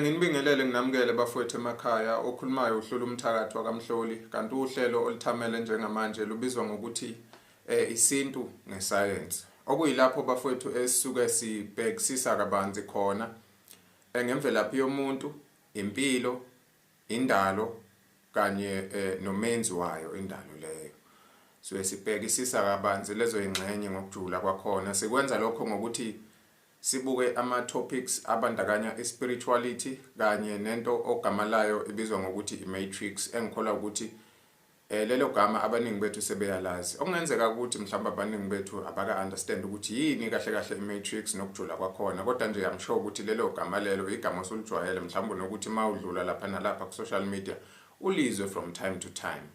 Nginibingelele nginamukele bafowethu emakhaya okhulumayo uhlula umthakathi wakamhloli kanti uhlelo olithamele njengamanje lubizwa ngokuthi isintu nescience okuyilapho bafowethu esisuke sibhekisisa kabanzi khona ngemvelaphi yomuntu, impilo, indalo kanye nomenzi wayo indalo leyo. So sibhekisisa kabanzi lezo ingxenye ngokujula kwakhona. Sikwenza lokho ngokuthi sibuke ama-topics abandakanya i-spirituality kanye nento ogama layo ibizwa ngokuthi i-matrix engikholwa ukuthi lelo gama abaningi bethu sebeyalazi. Okungenzeka ukuthi mhlawumbe abaningi bethu abaka-understand ukuthi yini kahle kahle i-matrix nokujula kwakhona, kodwa nje ngisho ukuthi lelo gama lelo igama osulujwayele mhlawumbe nokuthi mawudlula lapha nalapha ku-social media ulizwe from time to time.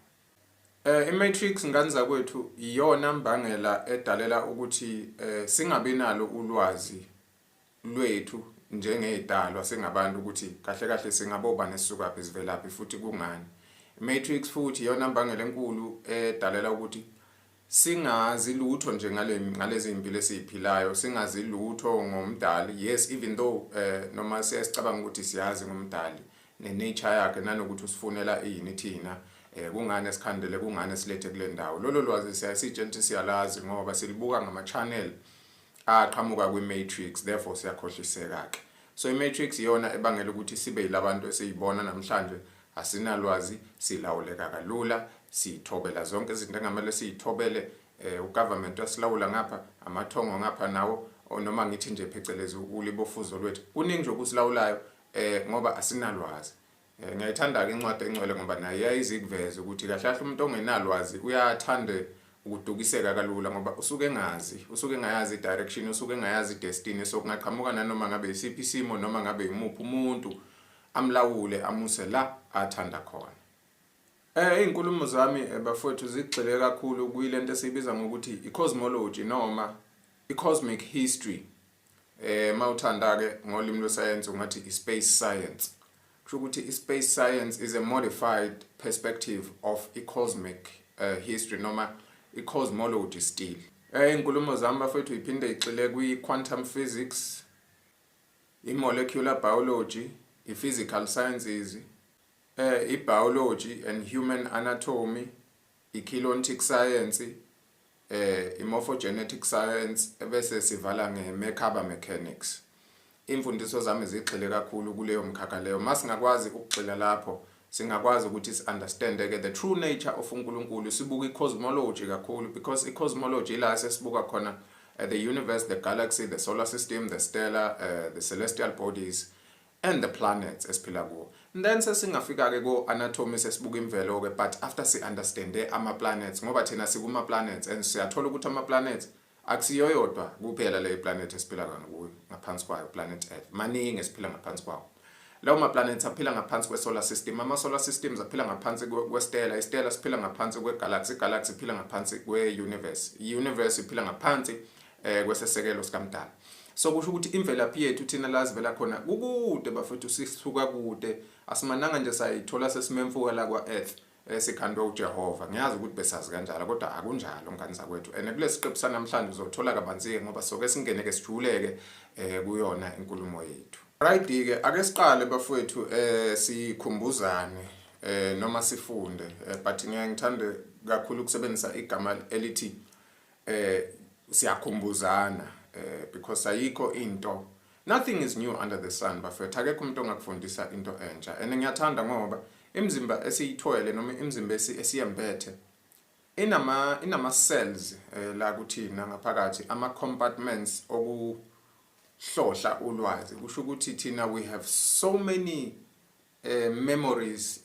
I-matrix ngani zakwethu iyona mbangela edalela ukuthi singabi nalo ulwazi lwethu njengezidalwa singabantu ukuthi kahle kahle singaboba nesisukaphi sivelaphi futhi kungani. I-matrix futhi iyona mbangela enkulu edalela ukuthi singazi lutho nje ngalezi impilo esiziphilayo, singazi lutho ngomdali. Yes, even though noma siyacabanga ukuthi siyazi ngomdali ne-nature yakhe nanokuthi usifunela ini thina, kungani esikhandele, kungani esilethe kule ndawo. Lolo lwazi siyasitshela siyalazi ngoba silibuka ngama-channel aqhamuka kwi-matrix, therefore siyakhohliseka-ke. So i-matrix iyona ebangela ukuthi sibe yilabantu esiyibona namhlanje asinalwazi, silawuleka kalula, sithobela zonke izinto engamele siyithobele. U-government wasilawula ngapha, amathongo ngapha nawo, noma ngithi nje phecelezi ulibofuzo lwethu kuningi nje okusilawulayo ngoba asinalwazi. Ngiyayithanda-ke incwadi engcwele ngoba nayo iyayizi kuveza ukuthi kahle kahle umuntu ongenalwazi uyathande ukudukiseka kalula ngoba usuke engayazi i-direction, usuke engayazi i-destiny. So kungaqhamuka nanoma ngabe isiphi isimo noma ngabe imuphi umuntu amlawule amuse la athanda khona. Izinkulumo zami bafowethu zigxile kakhulu kuyilento esiyibiza ngokuthi i-cosmology noma i-cosmic history. Mawuthanda-ke ngolimi lwesayensi ungathi i-space science. Kusho ukuthi i-space science is a modified perspective of i-cosmic history noma i-cosmology still. Izinkulumo zami bafowethu iphinde igxile kwi-quantum physics, i-molecular biology, i-physical sciences, i-biology and human anatomy, i-kilontic science, i-morphogenetic science, ebese sivala nge-Merkaba mechanics. Imfundiso zami zigxile kakhulu kuleyo mkhakha leyo. Masingakwazi ukugxila lapho singakwazi ukuthi si-understand-ke the true nature of uNkulunkulu. Sibuka i-cosmology kakhulu because i-cosmology ila sesibuka khona the universe, the galaxy, the solar system, the stellar, the celestial bodies and the planets esiphila kuwo. And then sesingafika-ke ko-anatomy sesibuka imvelo-ke, but after si-understand ama-planets ngoba thina sikuma-planets and siyathola ukuthi ama-planets akusiyo yodwa kuphela le planet esiphila kuyo ngaphansi kwayo, planet Earth. Maningi esiphila ngaphansi kwawo. Lawo ma-planets aphila ngaphansi kwe-solar system, ama-solar systems aphila ngaphansi kwe-stella, i-stella siphila ngaphansi kwe-galaxy, i-galaxy iphila ngaphansi kwe-universe, i-universe iphila ngaphansi kwesesekelo sikamdala. So kusho ukuthi imvelaphi yethu thina la sivela khona kukude bafethu, sisuka kude, asimananga nje sayithola sesimemfuka la kwa-Earth esikhandwe uJehova. Ngiyazi ukuthi besazi kanjalo kodwa akunjalo ngani zakwethu. Kulesi siqephu sanamhlanje uzothola kabanzi ngoba soke singene-ke sijuleke kuyona inkulumo yethu. Right-ke ake siqale bafowethu sikhumbuzane noma sifunde, but ngithanda kakhulu ukusebenzisa igama elithi siyakhumbuzana. because ayikho into, nothing is new under the sun bafethu, akekho umuntu ongakufundisa into entsha. And ngiyathanda ngoba imizimba esiyithwele noma imizimba esiyembethe inama cells la kuthina ngaphakathi, ama compartments okuhlohla ulwazi. Kusho ukuthi thina we have so many memories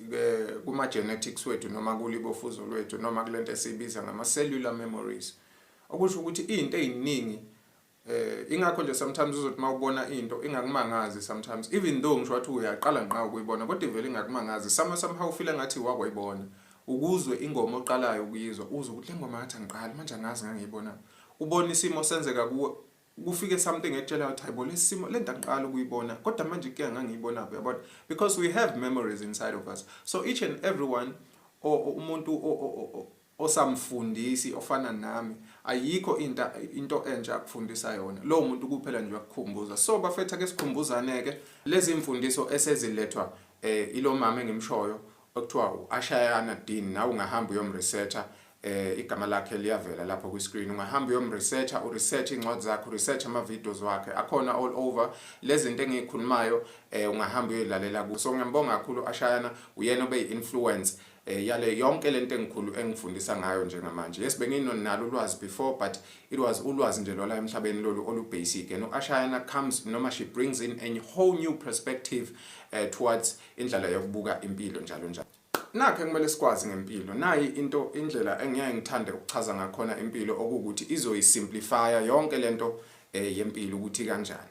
kuma genetics wethu noma kulibofuzo lwethu noma kulento esibiza ngama cellular memories. Okusho ukuthi into eziningi ingakho nje sometimes uzothi mawubona into ingakumangazi sometimes, even though ngisho wathi uyaqala ngqa ukuyibona kodwa ivele ingakumangazi, somehow ufeel ngathi wakwayibona. Ukuzwe ingoma oqalayo ukuyizwa uzwe ukuthi le ngoma ngathi angiqala manje angazi ngangiyibona. Ubona isimo senzeka kuwe, kufike something ekutshela ukuthi hayibo lesimo lento angiqala ukuyibona kodwa manje ke ngangiyibona uyabona, because we have memories inside of us. So each and everyone umuntu osamfundisi ofana nami, ayikho into entsha akufundisa yona, lo muntu kuphela nje ukukhumbuza. So bafethu ake sikhumbuzane ke lezi imfundiso esezilethwa ilo mama engimshoyo okuthiwa uAshayana Dean. Nawe ungahamba uyomresearcher, igama lakhe liyavela lapho ku screen. Ungahamba uyomresearcher, uresearch incwadi zakhe, uresearch ama videos wakhe, akhona all over. Lezi zinto engikhulumayo ungahamba uyolalela ku. So ngiyambonga kakhulu Ashayana, uyena obe influence yale yonke lento engikhulu engifundisa ngayo njengamanje. Yes, benginalo ulwazi before, but it was ulwazi nje lola emhlabeni lolu olu basic. And Ashayana comes noma she brings in a whole new perspective towards indlela yokubuka impilo njalo njalo. Nakho kumele sikwazi ngempilo. Nayi into indlela engiyaye ngithande ukuchaza ngakhona impilo okuthi izoyisimplifya yonke lento yempilo ukuthi kanjani.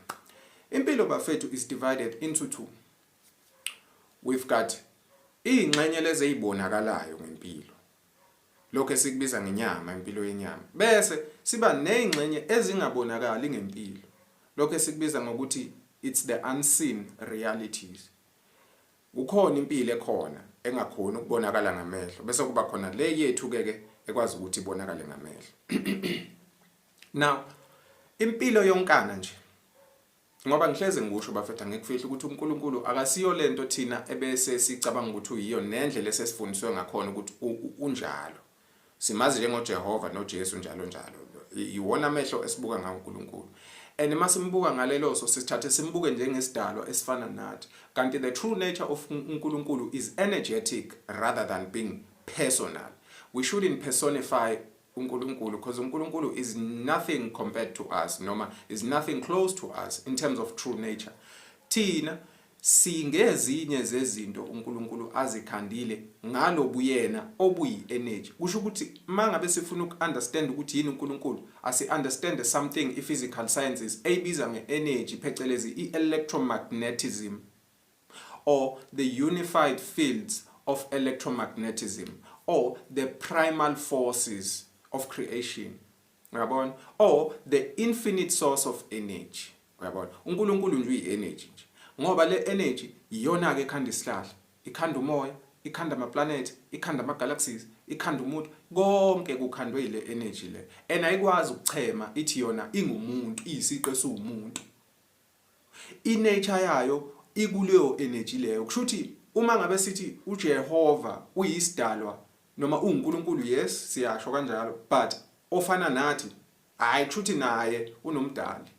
Impilo bafethu is divided into two. We've got ingxenye lezi ezibonakalayo ngempilo, lokho esikubiza ngenyama, impilo yenyama. Bese siba nezingxenye ezingabonakali ngempilo, lokho esikubiza ngokuthi it's the unseen realities. Kukhona impilo ekhona engakhona ukubonakala ngamehlo, bese kuba khona le yethu ke ekwazi ukuthi ibonakale ngamehlo. Now impilo yonkana nje, ngoba ngihleze ngisho bafethu ngikufihla ukuthi uNkulunkulu akasiyo lento thina ebese sicabanga ukuthi uyiyo nendlela esesifundiswe ngakhona ukuthi unjalo. Simazi njengoJehova noJesu njalo njalo. Iwona amehlo esibuka ngawo uNkulunkulu. And masimbuka ngalelo so sithathe simbuke njengesidalwa esifana nathi. Kanti the true nature of uNkulunkulu is energetic rather than being personal. We shouldn't personify uNkulunkulu because uNkulunkulu is nothing compared to us, noma is nothing close to us in terms of true nature. Thina singezinye zezinto uNkulunkulu azikhandile ngalobuyena obuyi energy. Kusho ukuthi mangabe sifuna ukunderstand ukuthi yini uNkulunkulu, asi understand something i-physical sciences ebiza nge-energy phecelezi i-electromagnetism or the unified fields of electromagnetism or the primal forces of creation, uyabona, or the infinite source of energy, uyabona. uNkulunkulu nje uyi-energy nje, ngoba le energy iyona ke ekhanda isihlahla, ikhanda umoya, ikhanda ama-planet, ikhanda ama-galaxies, ikhanda umuntu, konke kukhandwe ile energy le. And ayikwazi ukuchema ithi yona ingumuntu, iyisiqe esiwumuntu. I-nature yayo ikuleyo energy leyo. Kusho ukuthi uma ngabe sithi uJehova uyisidalwa noma uNkulunkulu, yes siyasho kanjalo, but ofana nathi, hayi kushuthi naye unomdali.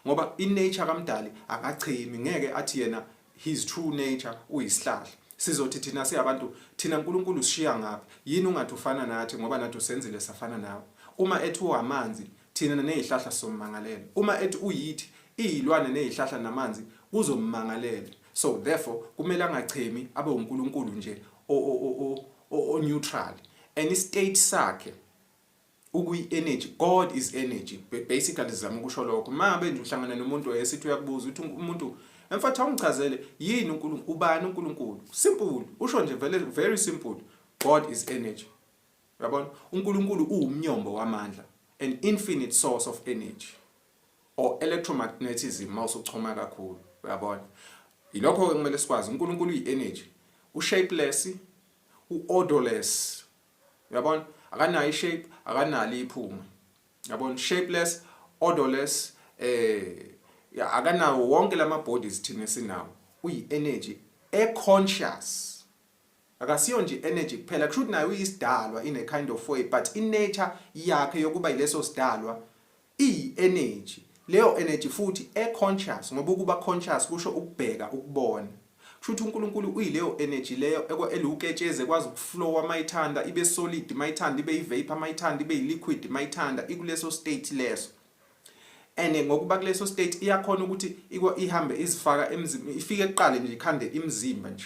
Ngoba inature kaMdali akachemi, ngeke athi yena his true nature uyisihlahla. Sizothi thina siyabantu, thina uNkulunkulu sishiya ngaphi? Yini ungathi ufana nathi ngoba nathi usenzile safana nawe? Uma ethi uamanzi, thina nezihlahla sommangalela. Uma ethi uyithi, izilwane nezihlahla namanzi kuzommangalela. So therefore kumele angachemi abe uNkulunkulu nje o neutral. Any state sakhe ukuyi energy. God is energy. Basically sizama ukusho lokho. Mabe nje uhlangana nomuntu esithi uyakubuza ukuthi umuntu emfatha ungichazele yini uNkulunkulu, ubani uNkulunkulu? Simple. Usho nje very simple. God is energy. Uyabona? uNkulunkulu uwumnyombo wamandla, an infinite source of energy or electromagnetism mawusochoma kakhulu. Uyabona? Ilokho kumele sikwazi. uNkulunkulu uyi-energy, u-shapeless, u-odorless. Uyabona? Akanayo i-shape, akanalo iphunga. Uyabona? Shapeless, odorless, akanawo wonke lama bodies thina sinawo. Uyi-energy e-conscious. Akasiyo nje energy kuphela, kusho ukuthi nayo uyisidalwa in a kind of way, but in nature yakhe yokuba yileso sidalwa iyi-energy. leyo energy futhi conscious, ngoba ukuba conscious kusho ukubheka, ukubona. Kusho ukuthi uNkulunkulu uyileyo energy leyo eluketsheze kwazi ukuflow mayithanda, ibe solid mayithanda, ibe ivapor mayithanda, ibe liquid mayithanda, ikuleso state leso. And ngokuba kuleso state iyakhona ukuthi ihambe izifaka emzimbeni, ifike eqale nje ikhande imzimba nje.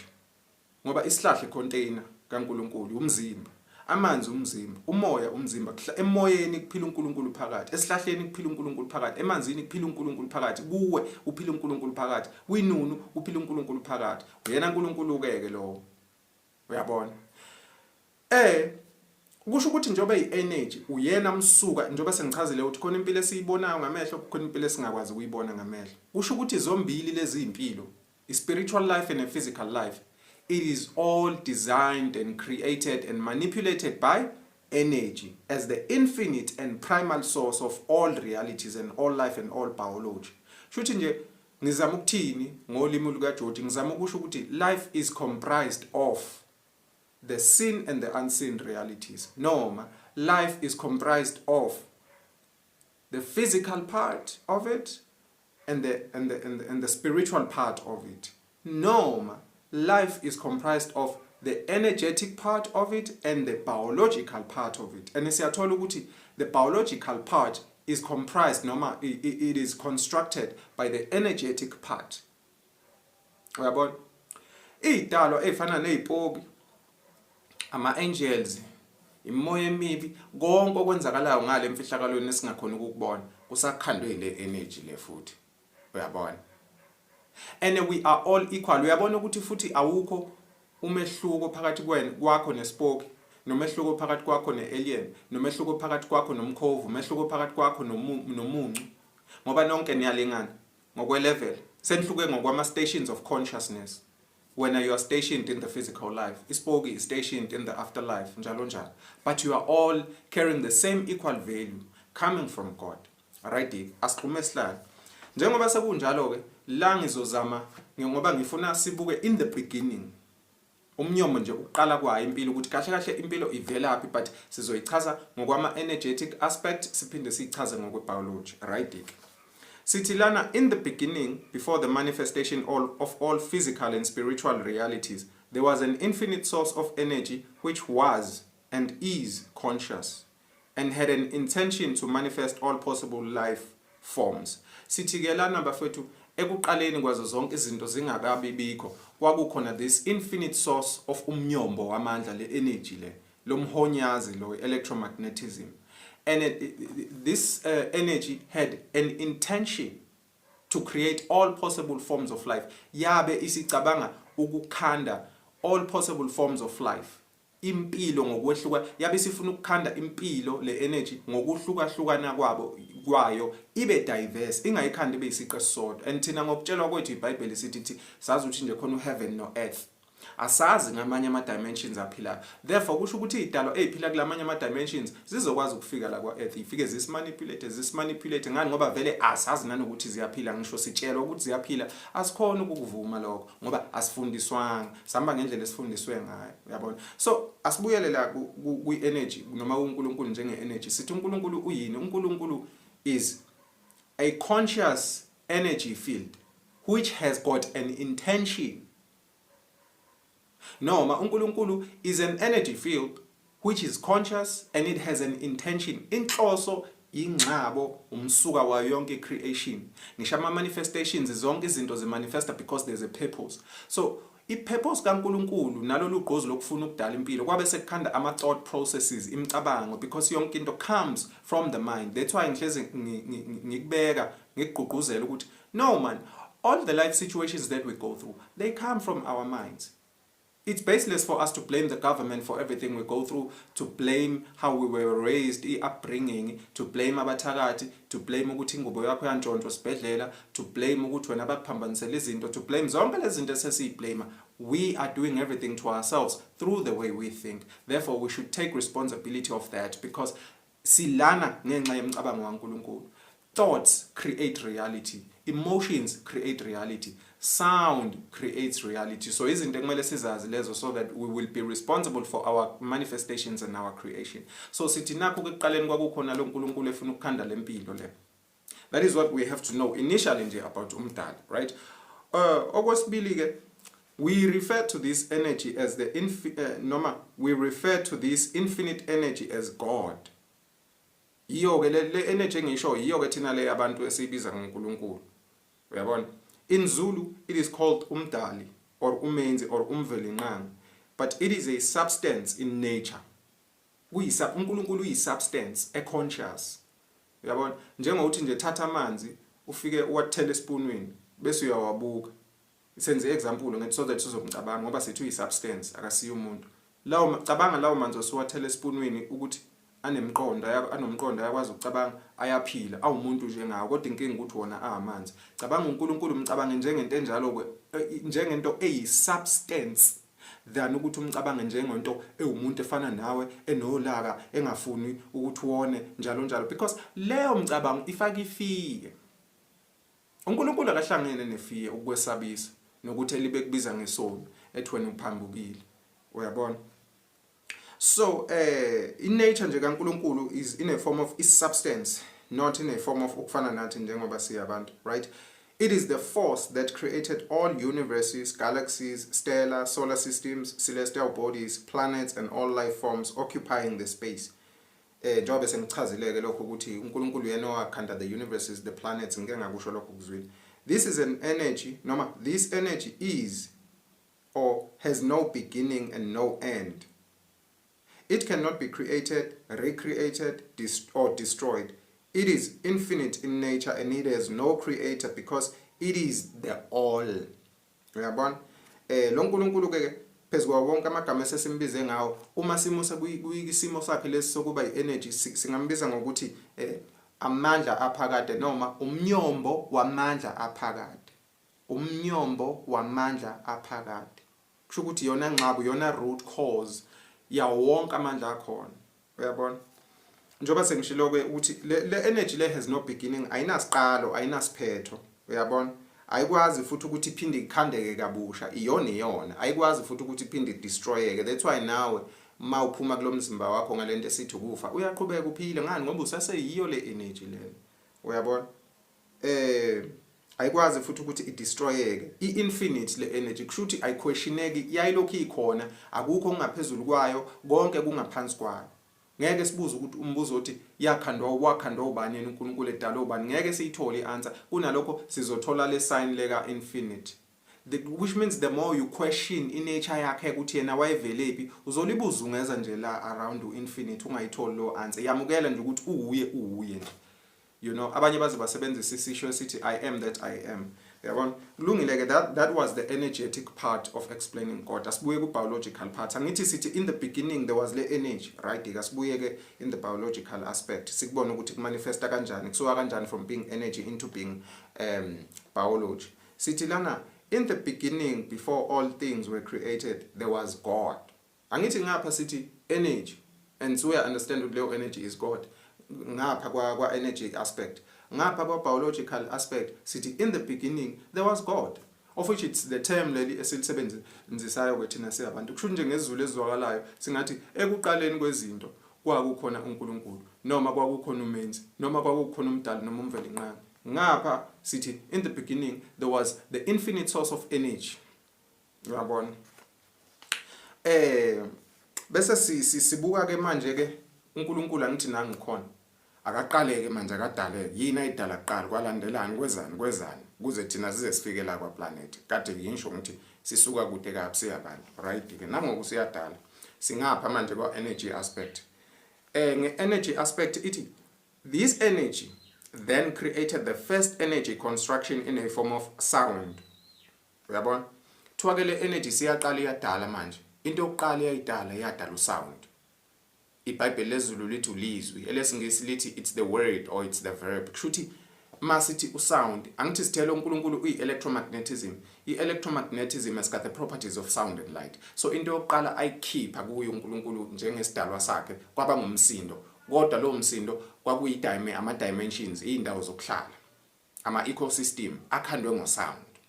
Ngoba isihlahla container kaNkulunkulu umzimba, amanzi umzimba, umoya umzimba. Emoyeni kuphila uNkulunkulu phakathi, esihlahleni kuphila uNkulunkulu phakathi, emanzini kuphila uNkulunkulu phakathi, kuwe uphila uNkulunkulu phakathi, kwinunu uphila uNkulunkulu phakathi. Uyena uNkulunkulu ke lo. Uyabona? Kusho ukuthi njoba i-energy uyena msuka, njoba sengichazile ukuthi khona impilo esiyibonayo ngamehlo, khona impilo esingakwazi ukuyibona ngamehlo. Kusho ukuthi zombili lezi impilo, i-spiritual life and a physical life, it is all designed and created and manipulated by energy as the infinite and primal source of all realities and all life and all biology. Shuthi nje ngizama ukuthini ngolimi lukaJoji, ngizama ukusho ukuthi life is comprised of the seen and the unseen realities. Noma life is comprised of the physical part of it and the spiritual part of it. Noma life is comprised of the energetic part of it and the biological part of it. And siyathola ukuthi the biological part is comprised, noma it is constructed by the energetic part. Uyabona? Idalo efana nezipoki, ama-angels, imoya emibi, konke okwenzakalayo ngale emfihlakalweni esingakhona ukubona kusakhandwe ile energy le futhi. Uyabona? And we are all equal. Uyabona ukuthi futhi awukho umehluko phakathi kwakho nespoki, nomehluko phakathi kwakho ne-alien, nomehluko phakathi kwakho nomkhovu, umehluko phakathi kwakho nomuncu. Ngoba nonke niyalingana ngokwe-level. Senihluke ngokwama-stations of consciousness. When you are stationed in the physical life, ispoki is stationed in the afterlife, njalo njalo. But you are all carrying the same equal value coming from God. Alright, asixhume sihlala. Njengoba sekunjalo ke, la ngizozama ngoba ngifuna sibuke in the beginning. Umnyomo nje uqala kwa impilo ukuthi kahle kahle impilo ivelaphi, but sizoyichaza ngokwama energetic aspect, siphinde sichaze ngokwebiology. Right? Sithi lana in the beginning, before the manifestation of all physical and spiritual realities, there was an infinite source of energy which was and is conscious and had an intention to manifest all possible life forms. Sithi ke lana bafethu ekuqaleni kwazo zonke izinto zingakabi bikho, kwakukhona this infinite source of umnyombo wamandla, le energy le, lomhonyazi lo, electromagnetism. And this energy had an intention to create all possible forms of life. Yabe isicabanga ukukhanda all possible forms of life. Impilo ngokwehluka, yabe sifuna ukukhanda impilo le energy ngokuhlukahlukana kwayo ibe diverse, ingayikhanda ibe isiqe sodwa. And thina ngokutshelwa kwethu iBhayibheli sithi sazi ukuthi nje khona uheaven no earth. Asazi ngamanye ama dimensions aphila. Therefore kusho ukuthi idalo eziphila kulamanye ama dimensions zizokwazi ukufika la kwa earth, ifike zisimanipulate ngani ngoba vele asazi nanokuthi ziyaphila. Ngisho sitshelwa ukuthi ziyaphila, asikhona ukukuvuma lokho ngoba asifundiswanga, sihamba ngendlela esifundiswe ngayo. Uyabona? So asibuyele la ku energy noma uNkulunkulu njenge energy. Sithi uNkulunkulu uyini? uNkulunkulu is a conscious energy field which has got an intention. Noma uNkulunkulu is an energy field which is conscious and it has an intention. Inhloso ingcabo umsuka wayo yonke creation. Ngisho ama manifestations zonke izinto zimanifesta because there's a purpose. So i-purpose kaNkulunkulu nalolu gqozi lokufuna ukudala impilo kwabe sekukhanda ama thought processes, imicabango, because yonke into comes from the mind. That's why ngihleze ngikubeka ngikugqugquzela ukuthi no man, all the life situations that we go through, they come from our minds. It's baseless for us to blame the government for everything we go through, to blame how we were raised, upbringing, to blame abathakathi, to blame ukuthi ingubo yakho yantshontshwa sibhedlela, to blame ukuthi wena bakuphambanisela izinto, to blame zonke lezi zinto esesiyiblame. We are doing everything to ourselves through the way we think. Therefore, we should take responsibility of that because silana ngenxa yemicabango kaNkulunkulu. Thoughts create reality. Emotions create reality. Sound creates reality. So izinto ekumele sizazi lezo so that we will be responsible for our manifestations and our creation. So sithi nakho ekuqaleni kwakukhona lo uNkulunkulu efuna ukukhanda lempilo le. That is what we have to know initially nje about umdali, right? Okwesibili ke, we refer to this energy as the we refer to this infinite energy as God. Iyo ke le energy engisho iyo ke thina le abantu esibiza ngoNkulunkulu. Uyabona? In Zulu it is called umdali or umenzi or umvelinqangi, but it is a substance in nature. uNkulunkulu uyisubstance conscious. Uyabona? Njengokuthi nje thatha amanzi ufike uwathele espoonweni bese uyawabuka. Senze example ngithi so that sizomcabanga ngoba sithi uyisubstance akasiyo umuntu. Cabanga lawo manzi osuwathele espoonweni ukuthi anomqondo ayakwazi ukucabanga, ayaphila, awumuntu nje ngawo, kodwa inkingi ukuthi wona amanzi. Cabanga uNkulunkulu umcabange njengento enjalo njengento eyisubstance than ukuthi umcabange njengento ewumuntu efana nawe enolaka engafuni ukuthi uone njalo, because leyo mcabango ifaka ifiye. uNkulunkulu akahlangene nefiye ukwesabisa nokuthi elibe kubiza ngesono ethi wena uphambukile. Uyabona? So in nature nje kaNkulunkulu is in a form of is substance, not in a form of ukufana nathi njengoba siyabantu, right? It is the force that created all universes, galaxies, stellar, solar systems, celestial bodies, planets and all life forms occupying the space. Njengoba sengichazileke lokho ukuthi uNkulunkulu yena owakhanda the universes, the planets, ngeke ngakusho lokho kuzwini. This is an energy, this energy is or has no beginning and no end. It cannot be created, recreated, or destroyed. It is infinite in nature and it has no creator because it is the all. Uyabona? Lo nkulunkulu ke phezu kwa wonke amagama esesimbize ngawo, uma simusa kuyisimo sakhe lesi sokuba i-energy singambiza ngokuthi amandla aphakade noma umnyombo wamandla aphakade. Umnyombo wamandla aphakade. Kusho ukuthi yona ngqabu, yona root cause yawo wonke amandla akhona. Uyabona? Njoba sengishilo ke ukuthi le energy le has no beginning, ayinasiqalo, ayinasiphetho. Uyabona? Ayikwazi futhi ukuthi iphinde ikhandeke kabusha, iyona. Ayikwazi futhi ukuthi iphinde destroyeke. That's why nawe ma uphuma kulomzimba wakho ngalento esithi ukufa, uyaqhubeka uphile ngani ngoba usaseyiyo le energy le. Uyabona? Ayikwazi futhi ukuthi idestroyeke. I-infinite le energy kusho ukuthi ayiquestioneki, yayilokhu ikhona, akukho ongaphezulu kwayo, konke kungaphansi kwayo. Ngeke sibuze ukuthi umbuzo othi wakhandwa ubani yena uNkulunkulu edala ubani, ngeke siyithole ianswer. Kunalokho sizothola le sign leka infinite. Which means the more you question in nature yakhe ukuthi yena wayevelephi, uzolibuza ungeza nje la around infinite ungayitholi lo answer. Yamukela nje ukuthi uye. You know, abanye baze basebenzisa isisho esithi I am that I am. Yabona? Kulungile ke, that was the energetic part of explaining God. Asibuye ku biological part. Angithi sithi in the beginning there was le energy, right? Asibuye ke in the biological aspect. Sikubona ukuthi kumanifesta kanjani, kusuka kanjani from being energy into being biology. Sithi lana in the beginning before all things were created there was God. Angithi ngapha sithi energy, and so we understand that leyo energy is God. Ngapha kwa energy aspect, ngapha kwa biological aspect sithi in the beginning there was God, of which it's the term leli esilisebenzisayo kwethina siyabantu. Kusho nje ngezulu ezwakalayo singathi ekuqaleni kwezinto kwakukhona uNkulunkulu, noma kwakukhona umenzi, noma kwakukhona umdali noma umvelinqangi. Ngapha sithi in the beginning there was the infinite source of energy. Uyabona? Bese sibuka ke manje ke uNkulunkulu angithi nangikhona akaqaleke manje akadaleke, yini ayidala kuqala kwalandelana kwezani kuze thina size sifike la kwa planet. Kade ngisho ngithi sisuka kude kabi siyabantu, right? Ke nangoku siyadala singapha manje kwa energy aspect. Nge-energy aspect ithi this energy then created the first energy construction in a form of sound. Uyabona? Kuthiwa ke le energy siyaqala iyadala manje. Into yokuqala yadala usound. iBhayibheli lezulu lithi ulizwi, elesingisi lithi it's the word or it's the verb. Kushuthi masithi usound, angithi sithele uNkulunkulu uyi-electromagnetism. I-electromagnetism has got the properties of sound and light. So into yokuqala ayikhipha kuyo uNkulunkulu njengesidalwa sakhe kwaba ngumsindo. Kodwa lo msindo ama-dimensions, iy'ndawo zokuhlala, ama-ecosystem akhandwe ngo-sound.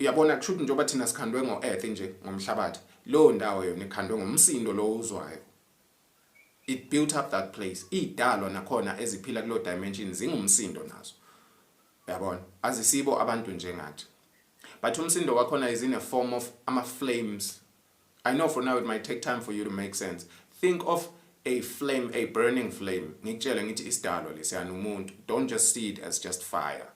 Uyabona, kushuthi njengoba thina sikhandwe ngo-earth nje ngomhlabathi, lo ndawo yona ikhandwe ngumsindo lo uzwayo. it built up that place. Idalwa nakhona eziphila kulo dimension zingumsindo nazo. Uyabona? Azisibo abantu njengathi. But umsindo wakhona is in a form of flames. I know for now it might take time for you to make sense. Think of a flame, a burning flame. Ngikutshela ngithi isidalwa lesiyana umuntu. Don't just see it as just fire.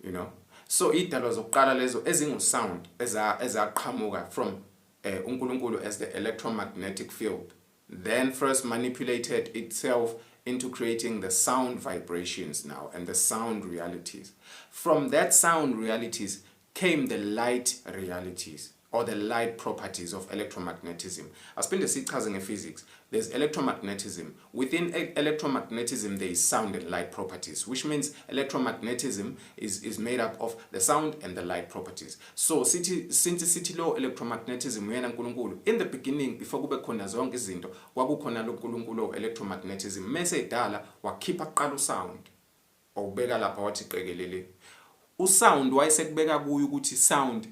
You know? So idalwa zokuqala lezo ezingu sound ezaqhamuka from uNkulunkulu as the electromagnetic field. Then first manipulated itself into creating the sound vibrations now and the sound realities. From that sound realities came the light realities or the light properties of electromagnetism. Asiphinde sichaze nge-physics. There's electromagnetism. Within electromagnetism, there is sound and light properties, which means electromagnetism is made up of the sound and the light properties. So, since city law electromagnetism, in the beginning, before kube khona zonke izinto, kwakukhona lo nkulunkulu electromagnetism. Mese dala wakhipha kuqala usound. Awubeka lapha wathi qekelele. Usound wayesekubeka kuyo ukuthi sound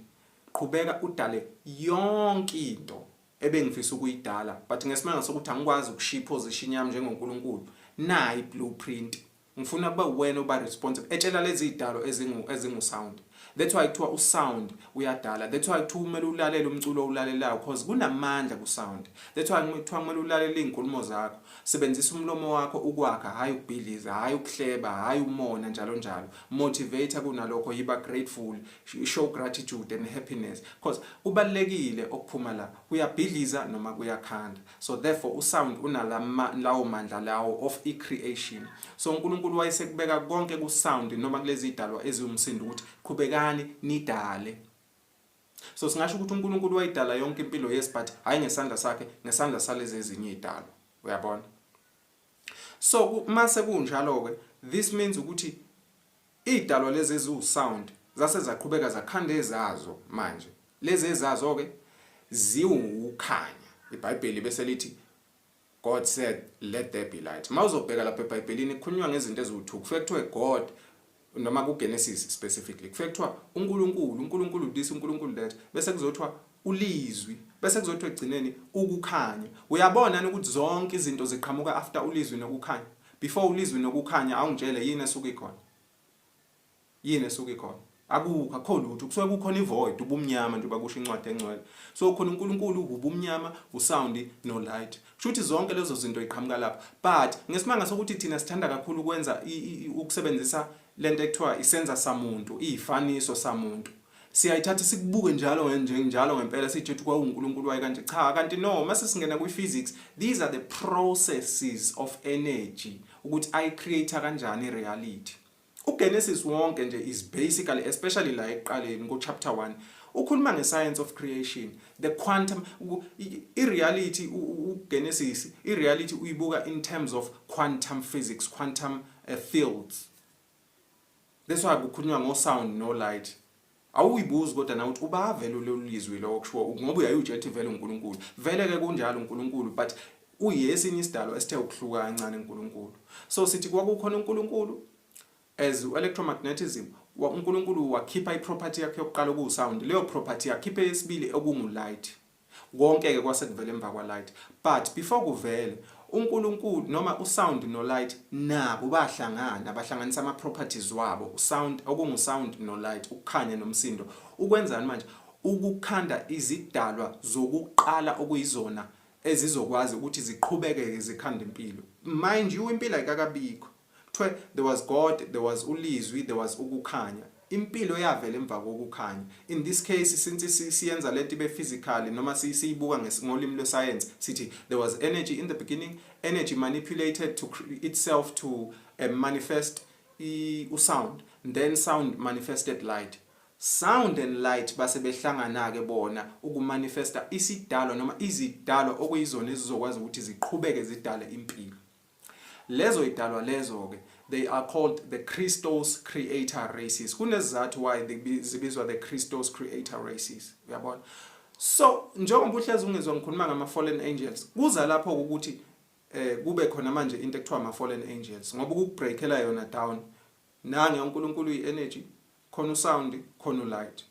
qhubeka udale yonke into ebengifisa ukuyidala, but ngesimanga sokuthi angikwazi ukushiya position yami njengonkulunkulu. Na i-blueprint ngifuna kuba wena oba responsible etshela lezi idalo ezingu sound. That's why kuthiwa usound uyadala. That's why kuthiwa kumele ulalele umculo owulalelayo because kunamandla ku sound. That's why kuthiwa kumele ulalele izinkulumo zakho. Sebenzisa umlomo wakho ukwakha, hayi ukubhiliza, hayi ukuhleba, hayi umona njalo njalo. Motivator kunalokho, yiba grateful, show gratitude and happiness because ubalekile okuphuma la. Uyabhiliza noma kuyakhanda. So therefore usound unalawo mandla lawo of creation. So uNkulunkulu wayesekubeka konke ku sound noma kulezi idalwa eziwumsindo ukuthi qhubekani nidale. So singasho ukuthi uNkulunkulu wayidala yonke impilo yes but hayi ngesandla sakhe, ngesandla salezi ezinye idalwa. Uyabona? So mase kunjalo ke, this means ukuthi idalwa lezi eziwu sound zase zaqhubeka zakhanda ezazo manje. Lezi ezazo ke ziwukhanya. iBhayibheli bese lithi God said let there be light. Mawuzobheka lapha eBhayibhelini kukhulunywa ngezinto eziwu2. Kufike kuthiwe God noma kuGenesis specifically kufike kuthiwa uNkulunkulu this uNkulunkulu that bese kuzothiwa ulizwi bese kuzothiwa egcineni ukukhanya. Uyabona ukuthi zonke izinto ziqhamuka after ulizwi nokukhanya. Before ulizwi nokukhanya awungitshele yini esuka ikhona. Yini esuka ikhona. Akukho lutho kusuke kukhona ivoid ubumnyama nje bakusho incwadi engcwele. So khona uNkulunkulu ubumnyama, usound no light. Kushuthi zonke lezo zinto iqhamuka lapha. But ngesimanga sokuthi thina sithanda kakhulu ukwenza ukusebenzisa lento ekuthiwa isenza samuntu, izifaniso samuntu. Siyayithatha sikubuke njalo ngempela sithi kwa uNkulunkulu waye kanje. Cha, kanti no, mase singena kwi-physics, these are the processes of energy ukuthi I create kanjani reality. uGenesis wonke nje is basically, especially la eqaleni ku chapter 1, ukhuluma ngescience of creation, the quantum reality. uGenesis reality uyibuka in terms of quantum physics, quantum fields. That's why kukhulunywa ngo sound no light. Awuyibuzi kodwa na uthi uba vele lolizwi lo kusho ngoba uyayujethi vele uNkulunkulu. Vele ke kunjalo uNkulunkulu, but uyesinye isidalo esithe ukuhluka kancane uNkulunkulu. So sithi kwakukhona uNkulunkulu as electromagnetism, uNkulunkulu wakhipha iproperty yakhe yokuqala ku sound. Leyo property yakhipha yesibili okungu light. Konke ke kwasekuvela emva kwa light. But before kuvele uNkulunkulu noma usound no light nabo bahlanganisa ama properties wabo. Sound okungu sound no light, ukukhanya nomsindo. Ukwenzani manje? Ukukhanda izidalwa zokuqala okuyizona ezizokwazi ukuthi ziqhubeke zikhanda impilo. Mind you, impilo ayikakabikho. There was God, there was ulizwi, there was ukukhanya. Impilo yavela emva kokukhanya. In this case, since siyenza lento ibe physically noma siyibuka ngolimi lwescience, sithi there was energy in the beginning, energy manipulated to itself to manifest sound, then sound manifested light. Sound and light base behlangana ke bona ukumanifesta isidalo noma izidalo okuyizona ezizokwazi ukuthi ziqhubeke zidale impilo. Lezo idalwa lezo ke, they are called the Christos creator races. Kunesizathu why zibizwa the Christos creator races. Uyabona? So njengoba uhlezi ungezwa ngikhuluma ngama fallen angels, kuza lapho ukuthi kube khona manje into ekuthiwa ama fallen angels ngoba ukubreakela yona down. Nange uNkulunkulu uyi-energy, khona usound, khona ulight.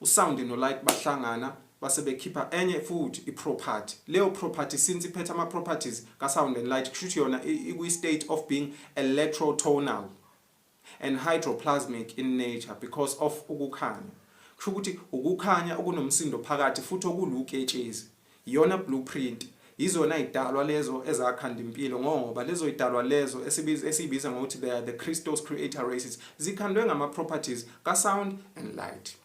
Usound no light bahlangana base bekhipha enye futhi iproperty. Leyo property since iphethe ama properties ka sound and light kushuthi yona ikwi state of being electrotonal and hydroplasmic in nature because of ukukhanya. Kusho ukuthi ukukhanya okunomsindo phakathi futhi okuluketshezi. Iyona blueprint. Izona idalwa lezo ezakhanda impilo ngoba lezo idalwa lezo esibiza ngokuthi they are the Christos creator races zikhandwe ngama properties ka sound and light.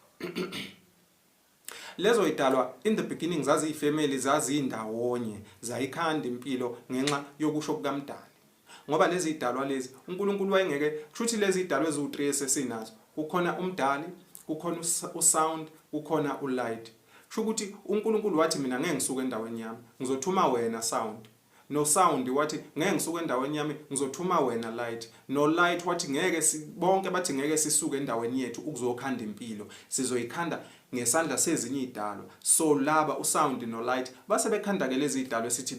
Lezo idalwa in the beginning zazi ifamily zazi indawonye zayikhanda impilo ngenxa yokusho kukaMdali. Ngoba lezi idalwa lezi uNkulunkulu wayengeke kushuthi lezi idalwa ezu3 esesinazo kukhona uMdali, kukhona usound, kukhona ulight. Kusho ukuthi uNkulunkulu wathi mina ngeke ngisuke endaweni yami ngizothuma wena sound. No sound wathi ngeke ngisuke endaweni yami ngizothuma wena light. No light wathi ngeke bonke bathi ngeke sisuke endaweni yethu ukuzokhanda impilo sizoyikhanda ngesandla sezinye idalwa. So laba usound no light base bekhanda ke lezi idalwa esithi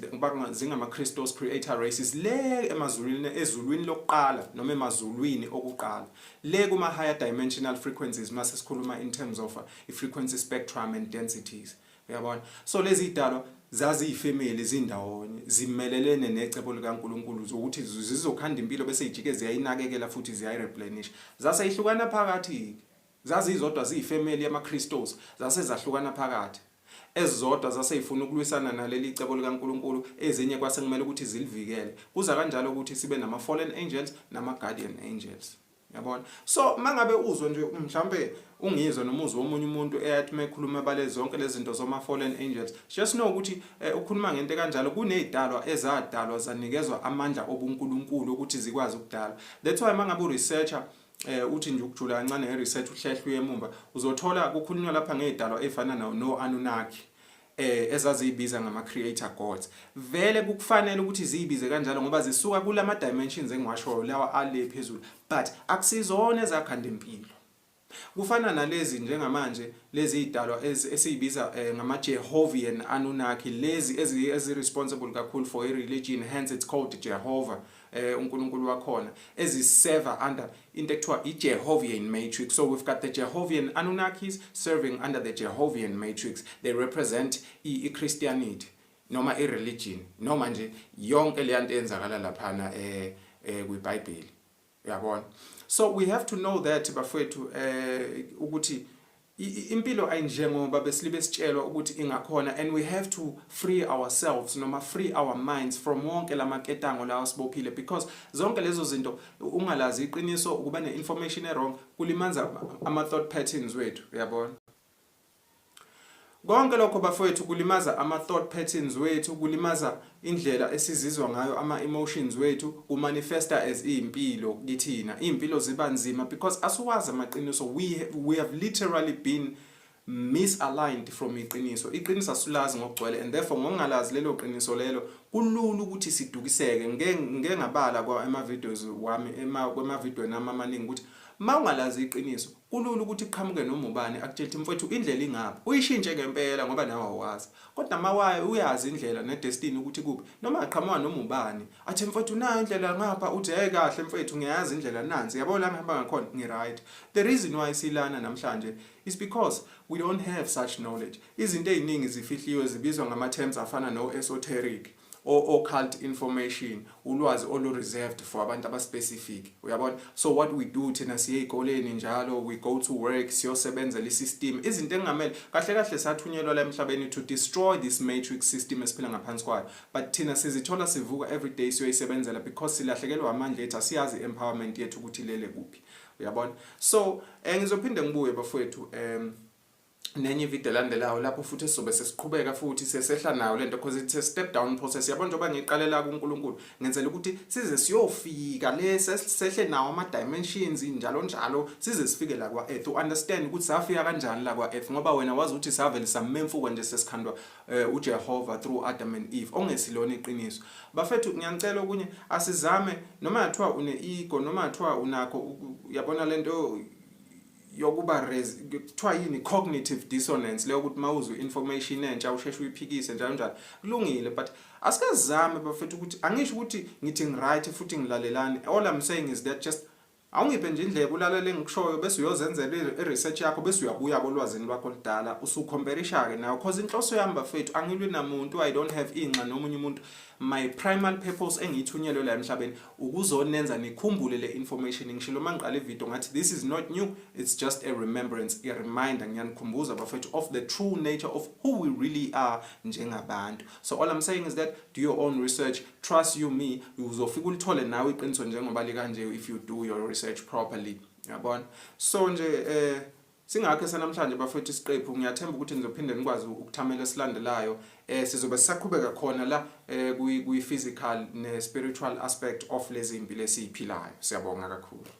zingama Christos creator races le emazulwini ezulwini lokuqala noma emazulwini okuqala le kuma higher dimensional frequencies mase sikhuluma in terms of frequency spectrum and densities. Uyabona? So lezi idalwa zazi ifamily zindawonye zimelelene necebo likaNkulunkulu ukuthi zizokhanda impilo bese ijike ziyayinakekela futhi ziyayireplenish. Zase ihlukana phakathi zazi izodwa ziyifamily yama Christos zase zahlukana phakathi. Ezodwa zase ifuna ukulwisana naleli cebo likaNkulunkulu ezinye kwase kumele ukuthi zilivikele. Kuza kanjalo ukuthi sibe nama fallen angels nama guardian angels. Yabona? So mangabe uzwe nje mhlambe ungizwe noma uzwe omunye umuntu eyathi mekhuluma bale zonke lezi zinto zoma fallen angels just know ukuthi ukhuluma ngento kanjalo kunezidalwa ezadalwa zanikezwa amandla obuNkulunkulu ukuthi zikwazi ukudala. That's why mangabe researcher uthi nje ukujula kancane ngeresearch uhlehluye emumva uzothola kukhulunywa lapha ngezidalwa efana no Anunnaki ezazibiza ngama creator gods. Vele kukufanele ukuthi zibize kanjalo ngoba zisuka kulama dimensions engiwasho lawa ale phezulu but akusizona ezakhanda impilo. Kufana nalezi njengamanje lezi idalwa esibiza ngama Jehovian Anunnaki lezi ezi responsible kakhulu for a religion hence it's called Jehovah uNkulunkulu wakhona eziserve under into ekuthiwa iJehovian matrix. So we've got the Jehovian Anunnakis serving under the Jehovian matrix. They represent Christianity noma religion noma nje yonke le nto enzakala laphana kwiBhayibheli. Uyabona? So we have to know that bafowethu ukuthi impilo ayinjengoba besilibe sitshelwa ukuthi ingakhona and we have to free ourselves noma free our minds from wonke lamaketango lawo sibophile because zonke lezo zinto ungalazi iqiniso ukuba ne-information wrong kulimanza ama thought patterns wethu. Uyabona? Konke lokho bafowethu kulimaza ama thought patterns wethu kulimaza indlela esizizwa ngayo ama emotions wethu kumanifesta as impilo kithina. Impilo ziba nzima because asuwazi amaqiniso we have literally been misaligned from iqiniso. Iqiniso asulazi ngokugcwele and therefore ngongalazi lelo qiniso lelo kulula ukuthi sidukiseke. Ngeke ngabala kwa ema videos wami ema video nami amaningi ukuthi mawungalazi iqiniso kulula ukuthi iqhamuke noma ubani akutshela mfowethu indlela ingaphi uyishintshe ngempela ngoba nawe awazi kodwa mawaye uyazi indlela nedestiny ukuthi kuphi noma aqhamuka noma ubani athi mfowethu na indlela ngapha uthi hey kahle mfowethu ngiyazi indlela nansi yabona la ngihamba ngakhona ngi-right. The reason why silana namhlanje is because we don't have such knowledge. Izinto eziningi zifihliwe zibizwa ngama terms afana no esoteric or occult information ulwazi olu reserved for abantu abaspecific. Uyabona? So what we do thina siye ezikoleni njalo we go to work siyosebenza le system izinto engamele kahle kahle sathunyelwa la emhlabeni to destroy this matrix system esiphila ngaphansi kwayo but thina sizithola sivuka every day siyoyisebenzela because silahlekelwa amandla ethu asiyazi empowerment yethu ukuthi lele kuphi. Uyabona? So ngizophinde ngibuye bafowethu nenye video landelayo lapho futhi sizobe sesiqhubeka futhi sesehla nayo lento because it's a step down process. Yabona njengoba ngiqalela kuNkulunkulu ngenzela ukuthi size siyofika sehle nawo ama dimensions njalo njalo size sifike la kwa earth. Understand ukuthi safika kanjani la kwa earth ngoba wena wazi ukuthi savele samemfuko nje sesikhandwa uJehova through Adam and Eve ongesilona iqiniso. Bafethu ngiyacela okunye asizame noma yathiwa une ego noma yathiwa unakho yabona lento yokuba kuthiwa yini cognitive dissonance leyo ukuthi mawuzwe information entsha usheshe uyiphikise njalo njalo kulungile but asikazame bafethu ukuthi angisho ukuthi ngithi ngiright futhi ngilalelani. All I'm saying is that just awungiphe nje indlebe ulalele engikushoyo bese uyozenzela i-research yakho bese uyabuya kolwazini lwakho lidala usucomparisa ke nawo cause inhloso yami bafethu angilwi namuntu I don't have inxa nomunye umuntu my primary purpose engithunyelwe la emhlabeni ukuzonenza nikhumbule le information ngishilo mangiqala ivideo ngathi this is not new it's just a remembrance a reminder ngiyanikhumbuza bafethu of the true nature of who we really are njengabantu so all I'm saying is that do your own research trust you me uzofika ulithole nawe iqiniso njengoba likanje if you do your research properly yabona so nje singakho sanamhlanje bafethu isiqephu ngiyathemba ukuthi nizophinde nikwazi ukuthamela esilandelayo sizobe sisaqhubeka khona la kwi physical ne spiritual aspect of lezi impilo esiphilayo siyabonga kakhulu